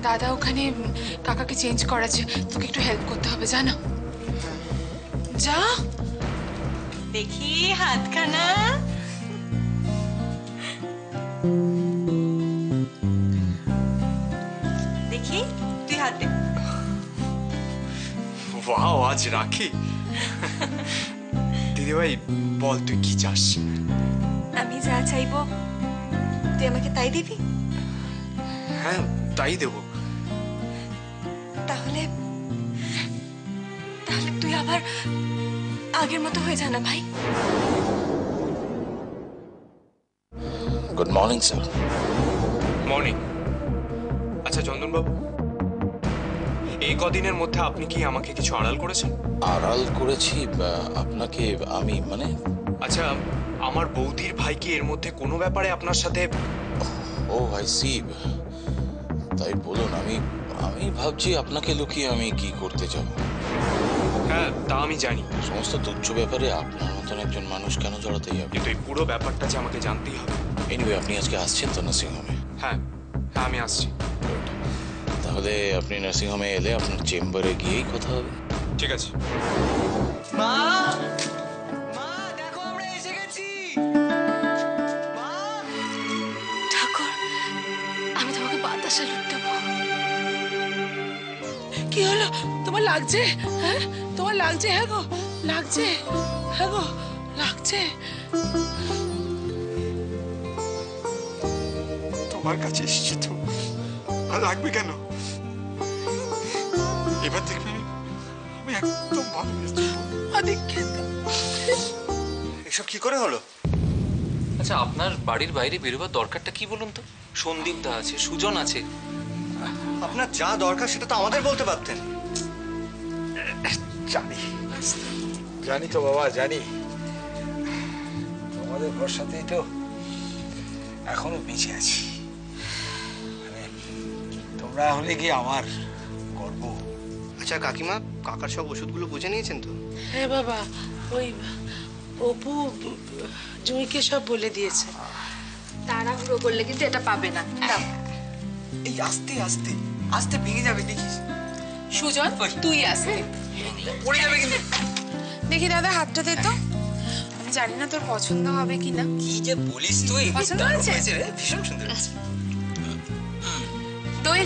দাদা ওখানে কাকাকে চেঞ্জ করাচ্ছে, তোকে একটু হেল্প করতে হবে জানো। যা দেখি হাতখানা। দেখি তুই হাত দে। ওয়াও, আজ রাখি। দিদিভাই বল তুই কি চাস? আমি যা চাইবো তুই আমাকে তাই দিবি? হ্যাঁ তাই দেবো। তাহলে তাহলে তুই আবার আগের মতো হয়ে যা না ভাই। Good morning sir. মর্নিং। আচ্ছা চন্দনবাবু, এই কদিনের মধ্যে আপনি কি আমাকে কিছু আড়াল করেছেন? আড়াল করেছি আপনাকে আমি মানে? আচ্ছা, আমার বৌদির ভাই কি এর মধ্যে কোনো ব্যাপারে আপনার সাথে? ও আই সি। তাই বলুন, আমি আমি ভাবছি আপনাকে লুকিয়ে আমি কি করতে যাব। হ্যাঁ তা আমি জানি, সমস্ত তুচ্ছ ব্যাপারে আপনার মতন একজন মানুষ কেন জড়াতে যাবে? কিন্তু এই পুরো ব্যাপারটা যে আমাকে জানতেই হবে। এনিওয়ে, আপনি আজকে আসছেন তো নার্সিংহোমে? হ্যাঁ হ্যাঁ আমি আসছি। তাহলে আপনি নার্সিংহোমে এলে আপনার চেম্বারে গিয়েই কথা হবে। ঠিক আছে। মা, মা দেখো আমরা এসে গেছি। মা, ঠাকুর, আমি তোমাকে বাতাসে লুট দেবো। কি হলো, তোমার লাগছে? হ্যাঁ তোমার লাগছে? হ্যাঁ গো লাগছে, হ্যাঁ গো লাগছে। তোমার কাছে এসেছি তো, আর লাগবে কেন? এবার দেখবি আমি একদম ভালো হয়ে যাবো। এসব কি করে হলো? আচ্ছা, আপনার বাড়ির বাইরে বেরোবার দরকারটা কি বলুন তো? সন্দীপ দা আছে, সুজন আছে। আপনার যা দরকার সেটা তো আমাদের বলতে পারতেন। জানি জানি তো বাবা, জানি। তোমাদের ভরসাতেই তো এখনো বেঁচে আছি। মানে তোমরা হলে কি আমার গর্ব। আচ্ছা কাকিমা, কাকার সব ওষুধগুলো বুঝে নিয়েছেন তো? হ্যাঁ বাবা, ওই অপু জুঁইকে সব বলে দিয়েছে। তাড়াহুড়ো করলে কিন্তু এটা পাবে না। এই আস্তে আস্তে আস্তে ভেঙে যাবে, দেখিস। সুজন তুই আসতে পড়ে যাবে কিন্তু। দেখি দাদা হাতটা দে তো, আমি জানি না তোর পছন্দ হবে কিনা। কি যে বলিস তুই! পছন্দ হয়েছে? রে, ভীষণ সুন্দর হয়েছে। তুই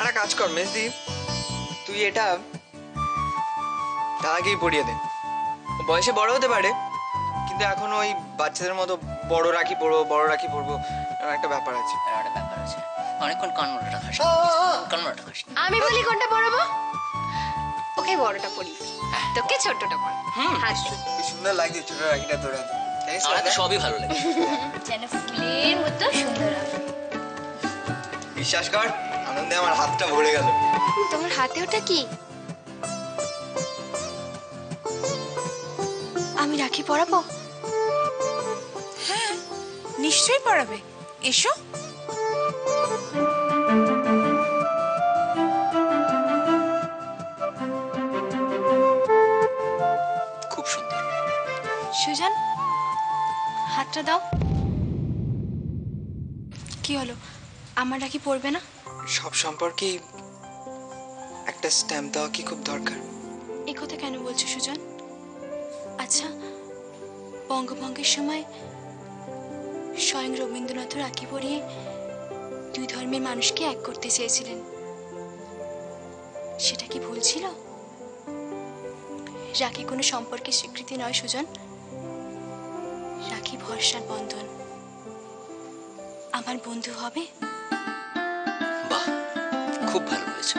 একটা কাজ কর মেজদি, তুই এটা দাদাকেই পরিয়ে দে। ও বয়সে বড় হতে পারে, কিন্তু এখন ওই বাচ্চাদের মতো বড় রাখি পরবো বড় রাখি পরবো এরকম একটা ব্যাপার আছে। একটা ব্যাপার আছে, অনেকক্ষণ কর্মটা খাস, কর্মটা খাস। আমি বলি কোনটা পরাবো? ওকে বড়টা পরি, তোকে ছোটটা পর। হাস কি সুন্দর লাগছে ছোট রাখিটা তোর হাতে। আমার তো সবই ভালো লাগে। যেন ফুলের মতো সুন্দর হবে। বিশ্বাস কর, আনন্দে আমার হাতটা ভরে গেল। তোমার হাতে ওটা কি? আমি রাখি পরাবো? হ্যাঁ নিশ্চয়ই পড়াবে, এসো। খুব সুন্দর। সুজন, হাতটা দাও। কি হলো, আমার রাখি পরবে না? সব সম্পর্কে একটা স্ট্যাম্প দেওয়া কি খুব দরকার? এ কথা কেন বলছো সুজন? আচ্ছা, বঙ্গভঙ্গের সময় স্বয়ং রবীন্দ্রনাথ রাখি পরিয়ে দুই ধর্মের মানুষকে এক করতে চেয়েছিলেন, সেটা কি ভুল ছিল? রাখি কোনো সম্পর্কের স্বীকৃতি নয় সুজন, রাখি ভরসার বন্ধন। আমার বন্ধু হবে? বাহ, খুব ভালো হয়েছে।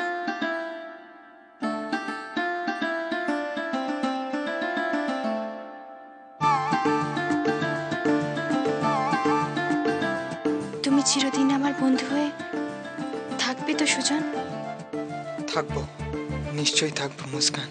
তুমি চিরদিন আমার বন্ধু হয়ে থাকবে তো সুজন? থাকবো, নিশ্চয়ই থাকবো মুস্কান।